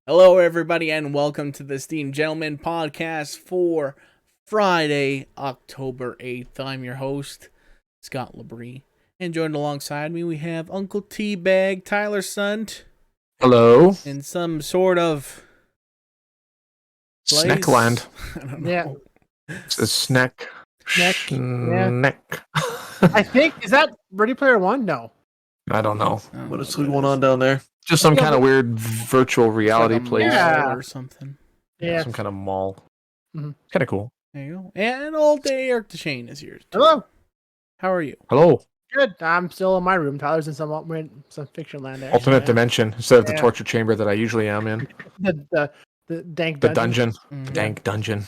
Hello, everybody, and welcome to the Esteemed Gentlemen podcast for Friday, October 8th. I'm your host, Scott Labrie, and joined alongside me, we have Uncle Teabag, Tyler Sunt, Hello. in some sort of place. Snackland. I don't know. Yeah. It's a snack. Yeah. Snack. I think, is that Ready Player One? No. I don't know. I don't What know is what it going is. on down there? Just some Yeah, kind of but- weird virtual reality It's like a place. mall Yeah. or something. Yeah. Some kind of mall. Mhm. Kind of cool. There you go. And old day Eric DeShane is here. Too. Hello. How are you? Hello. Good. I'm still in my room. Tyler's in some fiction land there. Alternate Yeah. dimension instead of the Yeah. torture chamber that I usually am in. The dank The dungeon. dungeon. Mhm. Dank dungeon.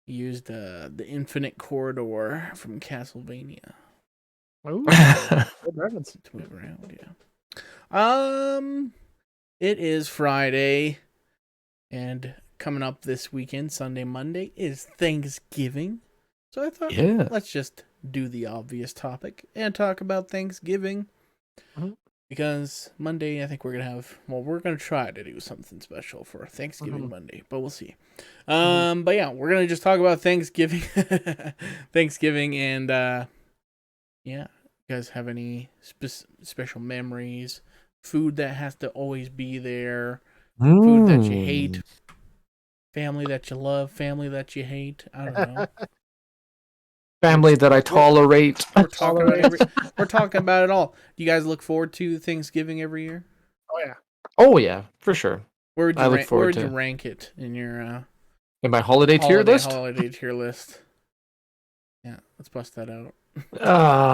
He used the infinite corridor from Castlevania Ooh, good reference. to move around. Yeah. It is Friday, and coming up this weekend, Sunday, Monday, is Thanksgiving. So I thought, Yeah. let's just do the obvious topic and talk about Thanksgiving. Mhm. Because Monday, I think we're gonna try to do something special for Thanksgiving Mhm. Monday, but we'll see. But yeah, we're gonna just talk about Thanksgiving, Thanksgiving, and yeah. You guys have any special memories? Food that has to always be there. Food that you hate. Family that you love. Family that you hate. I don't know. Family that I tolerate. We're talking about it all. Do you guys look forward to Thanksgiving every year? Oh yeah. Oh, yeah. For sure. Where would I you look rank, forward where would to- you rank it in your In my holiday tier list? Holiday tier list. Yeah, let's bust that out.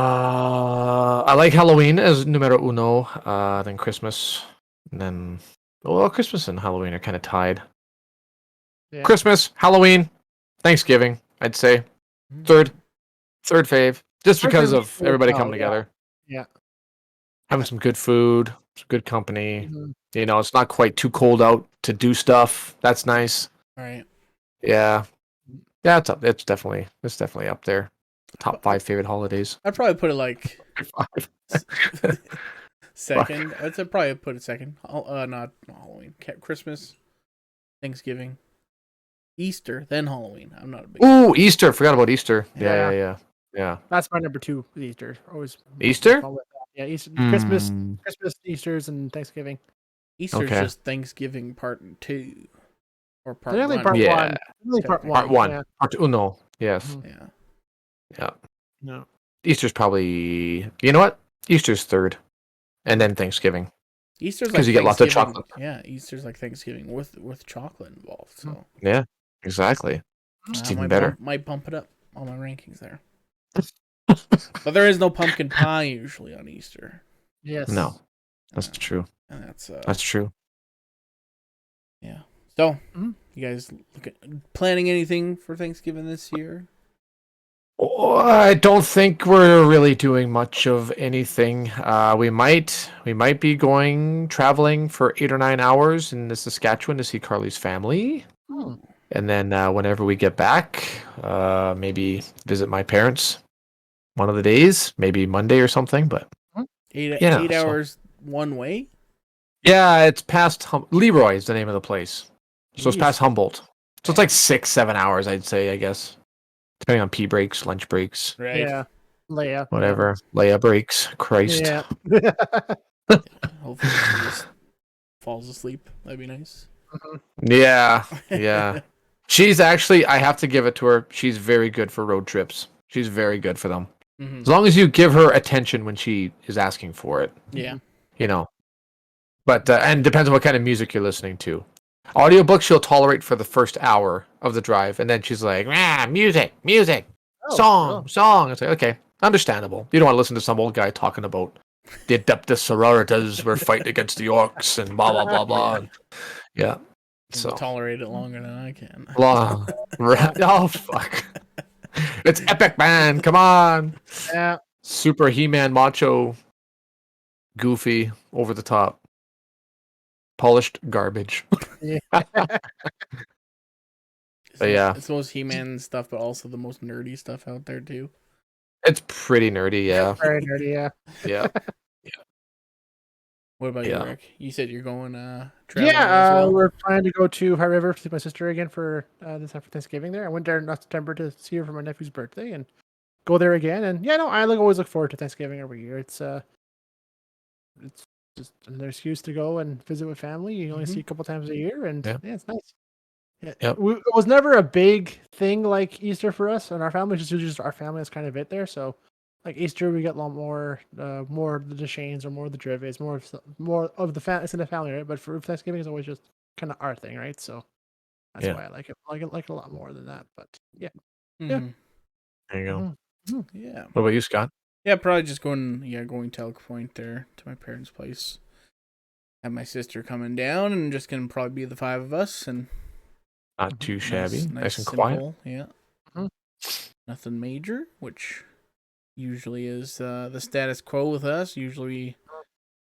I like Halloween as numero uno. Then Christmas, and then Christmas and Halloween are kind of tied. Yeah. Christmas, Halloween, Thanksgiving. I'd say third fave, just Third because fave of is good everybody as coming well, together, Yeah. having some good food, some good company. Mhm. You know, it's not quite too cold out to do stuff. That's nice. All right. Yeah, yeah, it's up. It's definitely up there. Top 5 favorite holidays. I'd probably put it like Five. second. I'd probably put it second. Not Halloween. Christmas, Thanksgiving, Easter, then Halloween. I'm not a big. Ooh, Easter. Forgot about Easter. Yeah. Yeah. That's my number 2. Is Easter. Always. Easter? fun with that. Yeah. Easter, Christmas, Mm, Easter's, and Thanksgiving. Easter's okay. just Thanksgiving part 2 or part Technically 1. part Yeah. one. Really part Technically. one. Part 1. Yeah. Part uno. Yes. Mhm. Yeah. Yeah. No. Easter's probably. You know what? Easter's third, and then Thanksgiving. Easter's 'Cause like you get lots of Thanksgiving- chocolate. Yeah, Easter's like Thanksgiving with chocolate involved. So Yeah. Exactly. Mhm. It's I even better. might bump it up on my rankings there. But there is no pumpkin pie usually on Easter. Yes. No, that's Uh, true. and that's That's true. yeah. So Mhm. you guys planning anything for Thanksgiving this year? Oh, I don't think we're really doing much of anything. We might be going traveling for 8 or 9 hours in the Saskatchewan to see Carly's family. Hmm. And then whenever we get back, maybe visit my parents one of the days, maybe Monday or something. But Eight Yeah, so- hours one way. yeah, it's past Leroy is the name of the place. So it's Jeez. past Humboldt. So it's like 6-7 hours, I'd say, I guess. Depending on pee breaks, lunch breaks, Right. Yeah. Leia. whatever. Leia breaks. Christ. Yeah. Hopefully she just falls asleep. That'd be nice. Yeah. Yeah. She's actually, I have to give it to her. She's very good for road trips. She's very good for them. Mhm. As long as you give her attention when she is asking for it, Yeah. you know. But, and depends on what kind of music you're listening to. Audiobooks she'll tolerate for the first hour of the drive, and then she's like, music, Oh, song. It's like, okay, understandable. You don't want to listen to some old guy talking about the Adeptus Sororitas were fighting against the orcs and blah, blah, blah, blah. Yeah. Can So. tolerate it longer than I can. Long. Oh, fuck. It's epic, man. Come on. Yeah. Super He-Man macho, goofy, over the top. Polished garbage. Yeah. But yeah. It's the most He-Man stuff, but also the most nerdy stuff out there too. It's pretty nerdy, yeah. Very nerdy. Yeah. Yeah. What about you, Yeah. Rick? You said you're going traveling as Yeah, well. we're planning to go to High River to see my sister again for this time for Thanksgiving there. I went there in September to see her for my nephew's birthday and go there again. And yeah, no, always look forward to Thanksgiving every year. It's just another excuse to go and visit with family. You only see a couple times a year, and Yeah. it's nice. Yeah, Yep. it was never a big thing like Easter for us and our family. It's just usually just our family is kind of it there. So, like Easter, we get a lot more of the Deshanes or more of the Drives, more of the it's in the family, right? But for Thanksgiving, it's always just kind of our thing, right? So that's Yeah. why I like it a lot more than that. But yeah, yeah, Mhm. There you go. Mhm. Yeah. What about you, Scott? Yeah, probably just going to Elk Point there to my parents' place. Have my sister coming down, and just gonna probably be the five of us, and Not too shabby. Nice and quiet. simple. Yeah, Mhm. nothing major, which usually is the status quo with us. Usually,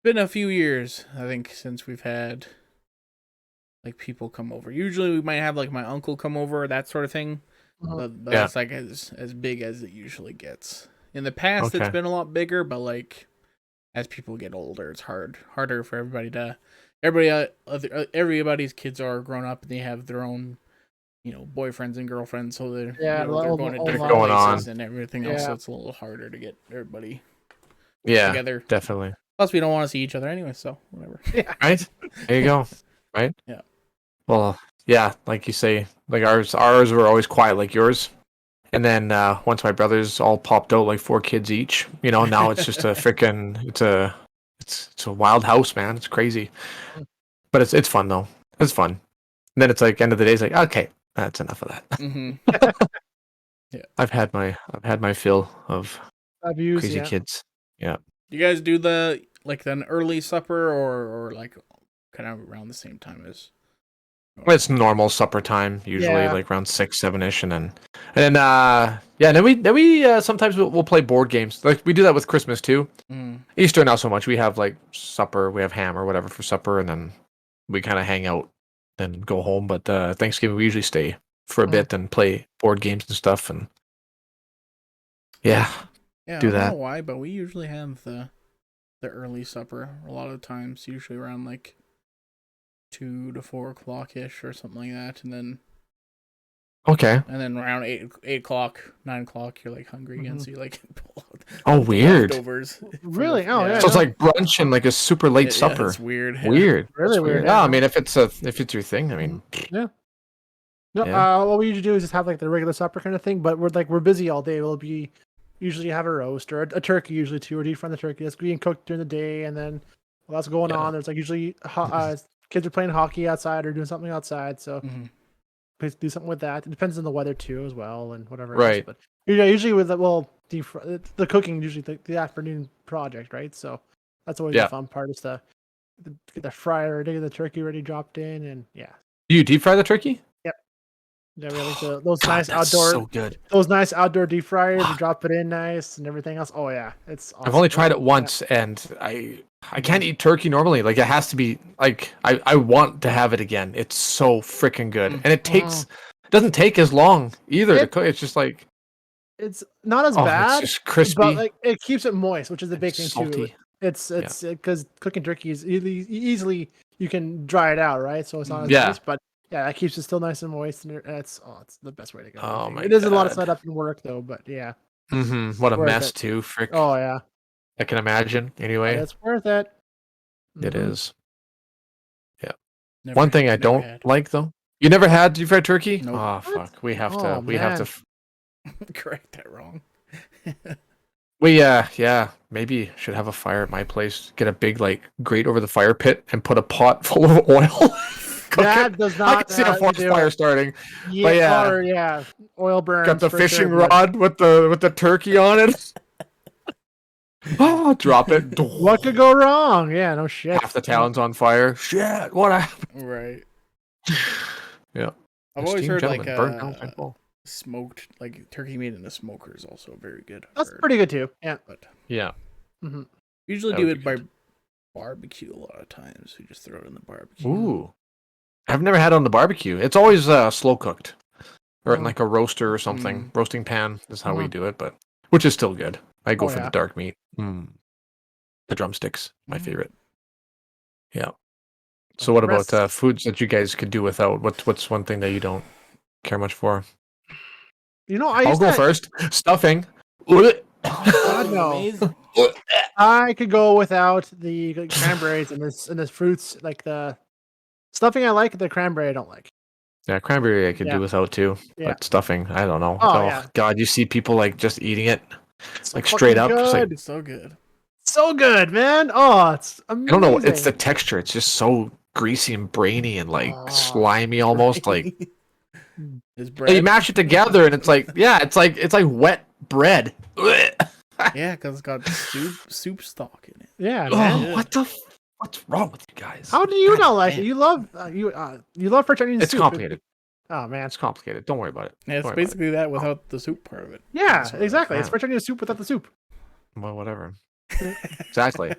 been a few years, I think, since we've had like people come over. Usually, we might have like my uncle come over, that sort of thing. Mhm. But Yeah. that's like as big as it usually gets. In the past, it's Okay. been a lot bigger, but like as people get older, it's harder for everybody's kids are grown up and they have their own boyfriends and girlfriends, so they're Yeah, they're going to old different going lives. places on. and everything else, so Yeah, it's a little harder to get everybody Yeah, together. definitely. Plus, we don't want to see each other anyway, so whatever. yeah. Right? There you go. Right? Yeah. Well, yeah, like you say, like ours were always quiet like yours. And then once my brothers all popped out like 4 kids each, now it's just it's a wild house, man. It's crazy. But it's fun though. It's fun. And then it's like end of the day, it's like, okay, that's enough of that. Mm-hmm. Yeah. I've had my fill of I've used crazy kids. Yeah. You guys do the like an early supper or like kind of around the same time as? It's normal supper time, usually Yeah. like around 6, 7ish, and then we sometimes we'll play board games. Like we do that with Christmas too. Mm. Easter not so much. We have like supper, we have ham or whatever for supper, and then we kind of hang out and go home. But Thanksgiving we usually stay for a bit and play board games and stuff. And yeah, Yeah, do I don't know that. why, but we usually have the early supper a lot of times, usually around like 2 to 4 o'clock ish or something like that, Okay. and then around 8 o'clock, 9 o'clock, you're like hungry again, so you like pull out Oh, the weird. leftovers. Really? Oh, yeah. So it's no. like brunch and like a super late Yeah, supper. it's weird. Yeah. Weird. Really That's weird, Yeah, yeah, I no. mean, if it's your thing, I mean, Yeah. No, Yeah. what we usually do is just have like the regular supper kind of thing, but we're busy all day. We'll be usually have a roast or a turkey usually too, or deep fry the turkey that's being cooked during the day, and then while that's going Yeah. on, there's like usually kids are playing hockey outside or doing something outside, so Mhm. please do something with that. It depends on the weather too as well and whatever else. Right. But usually with the cooking usually the afternoon project, right? So that's always the Yeah. fun part is to get the fryer, to get the turkey ready dropped in, and yeah. Do you deep fry the turkey? Yeah, we like those God, nice that's outdoor so good. deep fryers. You drop it in nice and everything else. Oh yeah, it's awesome. I've only tried it Yeah. once, and I can't eat turkey normally. Like it has to be like I want to have it again. It's so freaking good, and it doesn't take as long either to cook. It's just like It's not as it's bad, just crispy. but like it keeps it moist, which is the big thing too. salty. It's because cooking turkey is easily you can dry it out, right? So it's not as Yeah. nice, but yeah, that keeps it still nice and moist, and it's the best way to go. I Oh think. my It is a lot of God. setup and work though, but yeah, What a worth mess it. too. Frick. Oh yeah, I can imagine. but Anyway, it's worth it. it Mhm. is. Yeah. Never- One thing I never don't had. like though. You never had deep fried turkey? Nope. Oh What? fuck. We have Oh, to. We have man. to. Correct that wrong. We yeah, maybe should have a fire at my place. Get a big like grate over the fire pit and put a pot full of oil. Cook That it. does I not can see a forest do fire it. starting. Yeah, But yeah, or yeah, oil burns. got the for fishing sure, but rod with the turkey on it. Oh, drop it. what could go wrong? Yeah, no shit. Half the town's on fire. Shit, what happened? Right. Yeah. I've always heard like burnt down St. Paul. smoked, like turkey made in a smoker is also very good. I've That's heard. pretty good too. Yeah. But Yeah. hmm usually That do would it be by barbecue a lot of times. We just throw it in the barbecue. Ooh. I've never had it on the barbecue. It's always slow cooked. Or in like a roaster or something. Roasting pan is how we do it, but which is still good. I go for the dark meat. The drumsticks, my favorite. Yeah. So what about Rest- foods that you guys could do without? What's one thing that you don't care much for? I I'll used go to. first. Stuffing. God, Stuffing's no. amazing. I could go without the cranberries and this fruits, like the stuffing I like, the cranberry I don't like. Yeah, cranberry I could Yeah, do without too, yeah. but stuffing, I don't know. Oh Oh yeah, God, you see people like just eating it, so like straight fucking up. It's like good, So good. so good, man. Oh, it's I don't know. It's the amazing. texture. It's just so greasy and brainy and like Oh, slimy almost. Like Is and you bread? mash it together and it's like yeah, it's like wet bread. Yeah, because it's got soup stock in it. yeah, man. Oh, what's wrong with you guys? How do you God not like it? damn. You love French onion It's soup. complicated. Oh man, It's complicated. Don't worry about it. Yeah, it's Don't worry about basically that without the soup part of it. yeah, Sort of. exactly. It's Yeah. French onion soup without the soup. it. Well, whatever. Exactly.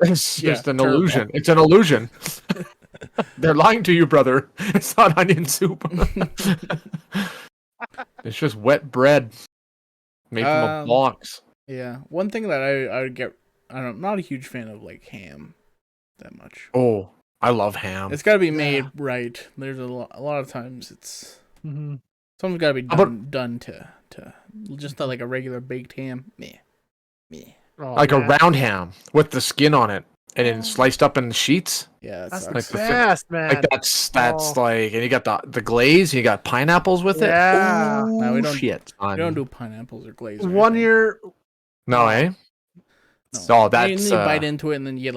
It's Yeah, just an terrible. illusion. It's an illusion. They're lying to you, brother. It's not onion soup. It's just wet bread made from a box. Yeah, one thing that I would get, I'm not a huge fan of like ham that much. Oh, I love ham. It's got to be made right. There's a lot of times it's Mm-hmm. something's got to be How about- done to just not like a regular baked ham. Meh. Oh, Like man. a round ham with the skin on it and then sliced up in sheets. Yeah, That's the like the best, man. Like that's Oh. like, and you got the glaze. You got pineapples with it. Yeah. Oh, No, we don't- shit. We don't do pineapples or glaze. or One anything. year, No, eh? No. Oh, And that's then you bite into it, and then you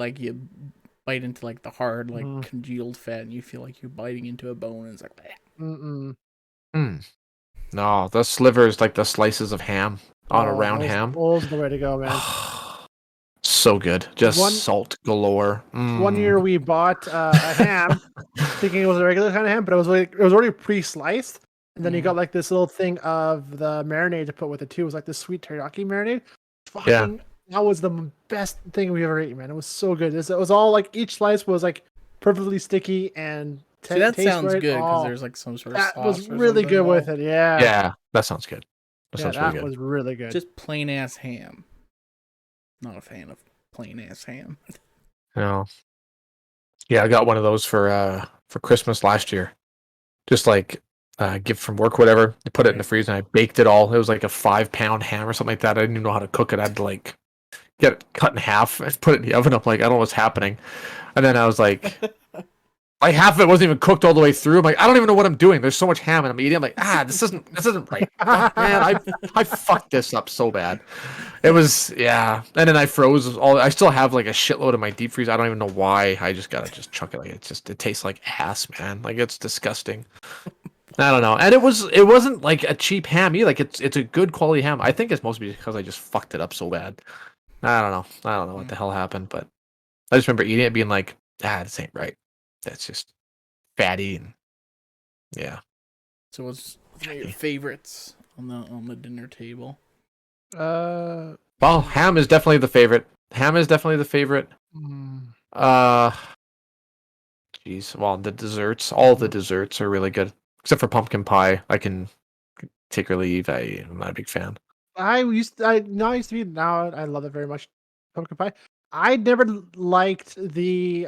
bite into like the hard, like Mhm. congealed fat, and you feel like you're biting into a bone, and it's like, bleh. No, the slivers like the slices of ham on a round those, ham. Those are the way to go, man. So good, just One- salt galore. One year we bought a ham, thinking it was a regular kind of ham, but it was already pre-sliced. And then you got like this little thing of the marinade to put with it too. It was like this sweet teriyaki marinade. Fucking, that was the best thing we ever ate, man. It was so good. It was all like each slice was like perfectly sticky and See, that tastes sounds right. good because Oh, there's like some sort of that sauce. was or really something good with involved. it. Yeah, Yeah, that sounds good. That sounds really that good. was really good. Just plain ass ham. Not a fan of plain ass ham. No. Yeah, I got one of those for Christmas last year. Just like gift from work, whatever. I put it in the freezer and I baked it all. It was like a 5-pound ham or something like that. I didn't even know how to cook it. I had to like get it cut in half and put it in the oven. I'm like, I don't know what's happening. And then I was like, like half of it wasn't even cooked all the way through. I'm like, I don't even know what I'm doing. There's so much ham and I'm eating. I'm like, this isn't right. Fuck, man, I fucked this up so bad. It was, yeah. And then I froze all. I still have like a shitload in my deep freeze. I don't even know why. I just gotta chuck it. Like it tastes like ass, man. Like it's disgusting. I don't know. And it wasn't like a cheap ham either. Like it's a good quality ham. I think it's mostly because I just fucked it up so bad. I don't know what the hell happened, but I just remember eating it being like, this ain't right. That's just fatty and yeah. So what's one of your favorites on the dinner table? Uh, Well, ham is definitely the favorite. mm, Jeez. Well, the desserts, all the desserts are really good, except for pumpkin pie. I can take or leave. I'm not a big fan. I used to be. Now I love it very much. Pumpkin pie. I never liked the.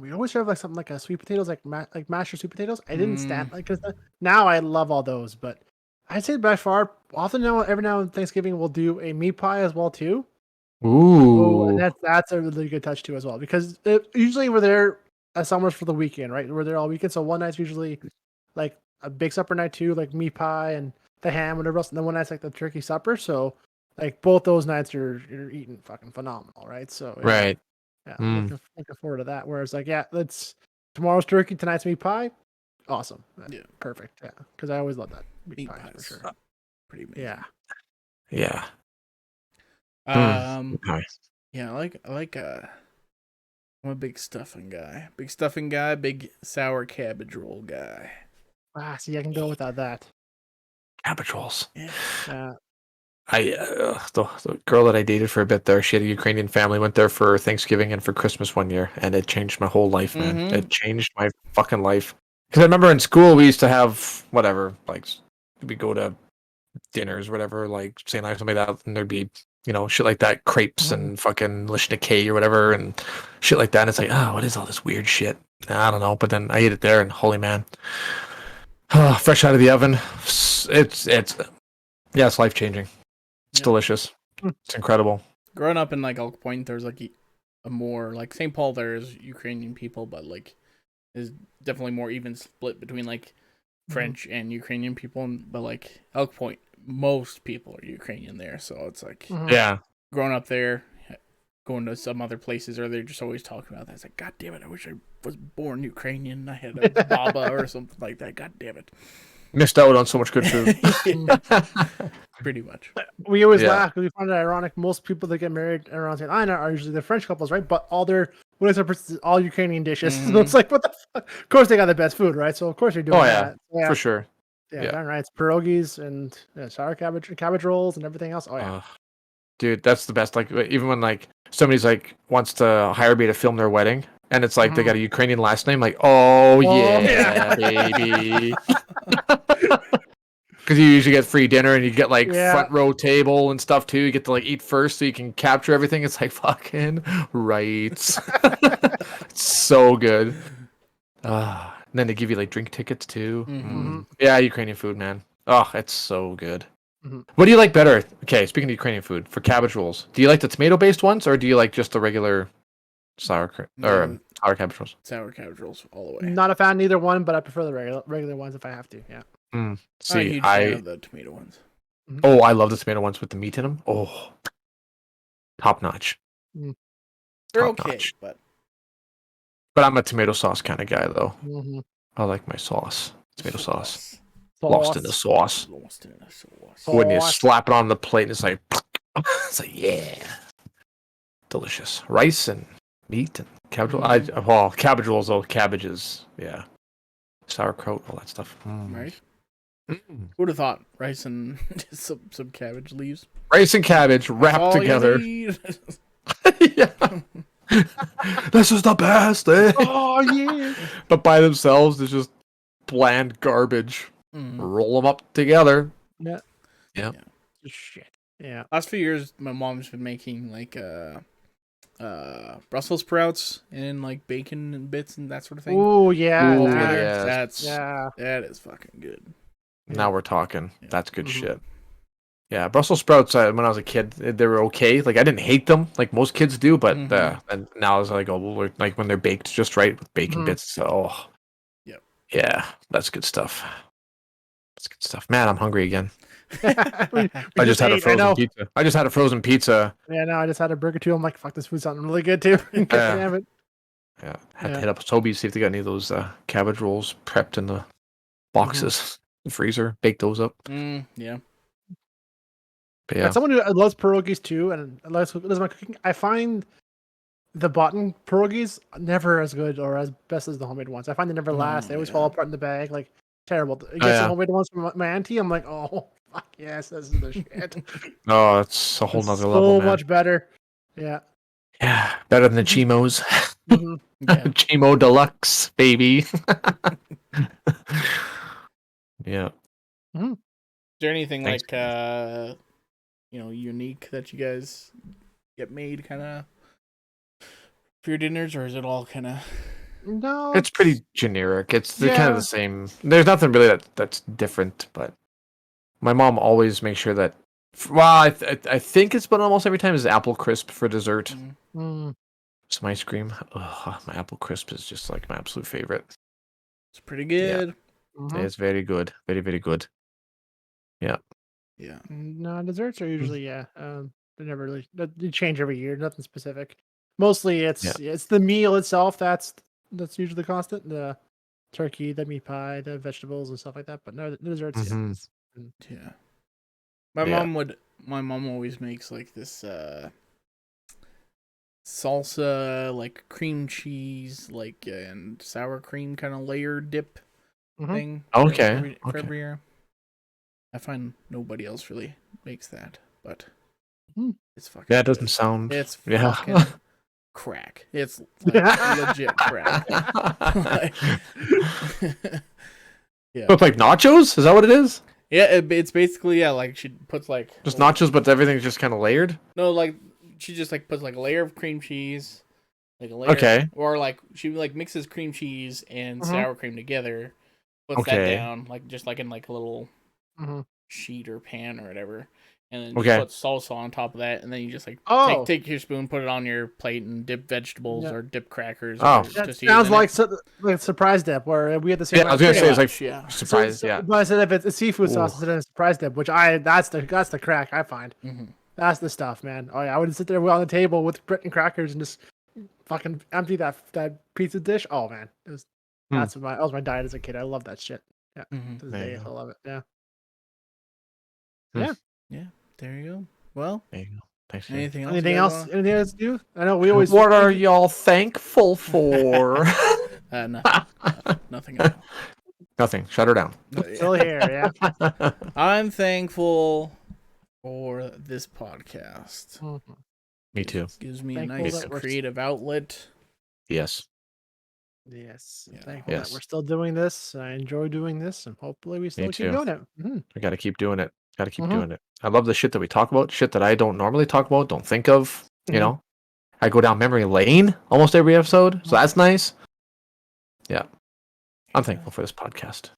We always have like something like a sweet potatoes, like mashed or sweet potatoes. I didn't stand like because now I love all those, but I'd say by far, often now every now and Thanksgiving we'll do a meat pie as well too. Ooh. And that's a really good touch too as well because usually we're there summers for the weekend, right? We're there all weekend, so one night's usually like a big supper night too, like meat pie and the ham, whatever else, and then one night's like the turkey supper. So like both those nights you're eating fucking phenomenal, right? So yeah, Right. yeah, looking forward to that. Whereas like tomorrow's turkey, tonight's meat pie, awesome, Yeah. perfect, yeah, because I always love that Meat pie for pies. sure. Pretty amazing. Yeah, Yeah. Okay. Yeah, I'm a big stuffing guy. Big sour cabbage roll guy. see, I can go without that. Cabbage rolls. Yeah. The girl that I dated for a bit there, she had a Ukrainian family, went there for Thanksgiving and for Christmas one year, and it changed my whole life, man. Mhm. It changed my fucking life. Because I remember in school we used to have whatever, like we go to dinners, whatever, like St. Night, something like that, and there'd be shit like that, crepes and fucking Lishnikay or whatever, and shit like that. And it's like, oh, what is all this weird shit? I don't know. But then I ate it there, and holy man, fresh out of the oven, it's life changing. It's delicious. It's incredible. Growing up in like Elk Point, there's like a more like St. Paul. There's Ukrainian people, but like there's definitely more even split between like French and Ukrainian people. But like Elk Point, most people are Ukrainian there, so it's like Yeah. growing up there, going to some other places, or they're just always talking about that. It's like, God damn it, I wish I was born Ukrainian. I had a baba or something like that. God damn it. Missed out on so much good food. Pretty much. We always laugh because we find it ironic. Most people that get married around St. Anna are usually the French couples, right? But all their all Ukrainian dishes. So it's like, what the fuck? Of course, they got the best food, right? So of course you're doing that. For sure. Yeah, darn right. It's pierogies and sour cabbage rolls and everything else. Oh yeah. Dude, that's the best. Like, even when like somebody's like wants to hire me to film their wedding, and it's like they got a Ukrainian last name, like, yeah, baby. Because you usually get free dinner and you get like front row table and stuff too. You get to like eat first so you can capture everything. It's like fucking right. It's so good. And then they give you like drink tickets too. Yeah, Ukrainian food, man. Oh, it's so good. What do you like better? Okay, speaking of Ukrainian food, for cabbage rolls, do you like the tomato-based ones or do you like just the regular sour cabbage rolls? Sour cabbage rolls all the way. Not a fan of either one, but I prefer the regular ones if I have to. Yeah. See, I'm a huge fan of the tomato ones. Oh, I love the tomato ones with the meat in them. Oh, top notch. They're okay, but I'm a tomato sauce kind of guy though. I like my sauce, tomato sauce. Lost in the sauce. When you slap it on the plate, and it's like, yeah, delicious. Rice and meat and cabbage. Cabbage rolls, though. Cabbages, yeah. Sauerkraut, all that stuff. Right. Who would have thought rice and some cabbage leaves? Rice and cabbage wrapped together. Yeah. This is the best. Eh? Oh yeah. But by themselves, it's just bland garbage. Roll them up together. Yeah. Shit. Yeah. Last few years, my mom's been making like Brussels sprouts and like bacon and bits and that sort of thing. Oh yeah. That is fucking good. Now we're talking. Yeah. That's good shit. Yeah, Brussels sprouts. When I was a kid, they were okay. Like I didn't hate them, like most kids do. But and now as I go, like when they're baked just right with bacon bits. So, yeah, that's good stuff. That's good stuff, man. I'm hungry again. I just had a frozen pizza. Yeah, no, I just had a burger too. I'm like, fuck, this food sounding really good too. Damn it. Yeah, had to hit up Toby's, see if they got any of those cabbage rolls prepped in the boxes, the freezer. Bake those up. Yeah. But yeah. As someone who loves pierogies too, and loves my cooking, I find the bought-in pierogies never as good or as best as the homemade ones. I find they never last. They always fall apart in the bag. Like, terrible. Against the homemade ones from my auntie, I'm like, oh, fuck yes, this is the shit. Oh, it's a whole nother level, so much better. Yeah. Yeah, better than the Chimos. Chimo Deluxe, baby. Yeah. Is there anything like unique that you guys get made kind of for your dinners, or is it all kind of? No, it's pretty generic. They're kind of the same. There's nothing really that's different. But my mom always makes sure that. Well, I think it's been almost every time is apple crisp for dessert. Some ice cream. Ugh, my apple crisp is just like my absolute favorite. It's pretty good. Yeah. It's very good. Very, very good. Yeah. Yeah. No, desserts are usually they never really they change every year. Nothing specific. Mostly it's the meal itself that's usually constant. The turkey, the meat pie, the vegetables and stuff like that. But no, the desserts. Yeah. My mom always makes like this salsa, like cream cheese, like and sour cream kind of layered dip thing. Okay. For every year. I find nobody else really makes that, but it's fucking. Yeah, it doesn't sound. It's fucking crack. It's like legit crack. Yeah. Look like nachos? Is that what it is? Yeah, it's basically like she puts like Just nachos, but everything's just kind of layered. no, like she just like puts like a layer of cream cheese, like a layer, Okay. or like she like mixes cream cheese and Mhm. sour cream together, puts that Okay. down like just like in like a little Mhm. sheet or pan or whatever, and then just Okay. put salsa on top of that, and then you just like Oh. take your spoon, put it on your plate, and dip vegetables Yeah. or dip crackers Oh. or That just sounds in like it. like surprise dip, where we had the same. Yeah, I was gonna last say night. it's like Much, yeah. surprise. Yeah. But I said if it's a seafood sauce Ooh. instead of a surprise dip, which that's the crack I find. Mm-hmm. That's the stuff, man. Oh yeah, I would sit there on the table with bread and crackers and just fucking empty that pizza dish. Oh man, that was my diet as a kid. I love that shit. Yeah, Mm-hmm. to this There day you I go. love it. Yeah. Hmm. Yeah. Yeah, there you go. Well, There you go. Thanks. anything else? Anything you guys else? wanna- Anything else to do? I know we always. What are y'all thankful for? Nothing. Nothing at all. Nothing. Shut her down. still here? Yeah. I'm thankful for this podcast. Mhm. Me too. Gives me a Thankful nice that we're- creative outlet. Yes. Yes. Yeah. Thankful Yes. that we're still doing this. I enjoy doing this, and hopefully we still keep too. doing it. Mhm. We got to keep doing it. Got to keep Mhm. doing it. I love the shit that we talk about. Shit that I don't normally talk about. Don't think of. You Mhm. know, I go down memory lane almost every episode, so that's nice. Yeah, I'm thankful for this podcast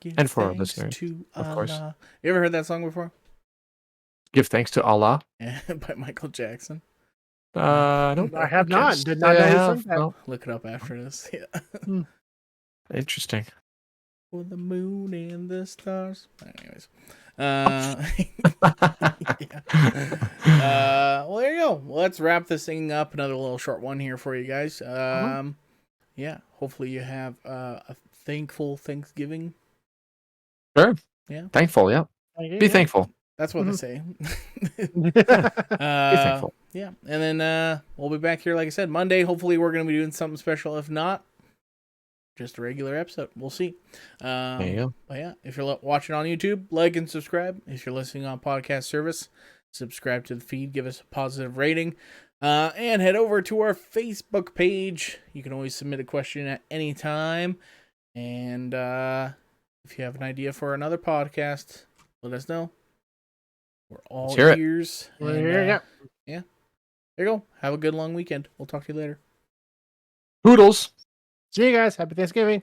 Give and for our thanks listeners, to of course. Allah. You ever heard that song before? Give thanks to Allah. Yeah, by Michael Jackson. No, I have not. can't Did not say know I you have. sung that. No. Look it up after this. Yeah. Interesting. For the moon and the stars. Anyways. Well, there you go. Well, let's wrap this thing up. Another little short one here for you guys. Yeah. Hopefully you have a thankful Thanksgiving. Sure. Yeah. Thankful. Yeah. Be thankful. That's what they Mhm. say. Be thankful. Yeah. And then we'll be back here, like I said, Monday. Hopefully we're going to be doing something special. If not, just a regular episode. We'll see. There you go. But yeah, if you're watching on YouTube, like and subscribe. If you're listening on podcast service, subscribe to the feed. Give us a positive rating. And head over to our Facebook page. You can always submit a question at any time. And if you have an idea for another podcast, let us know. We're all Let's hear it. ears. We're And, here, yeah. Yeah. There you go. Have a good long weekend. We'll talk to you later. Poodles. See you guys. Happy Thanksgiving.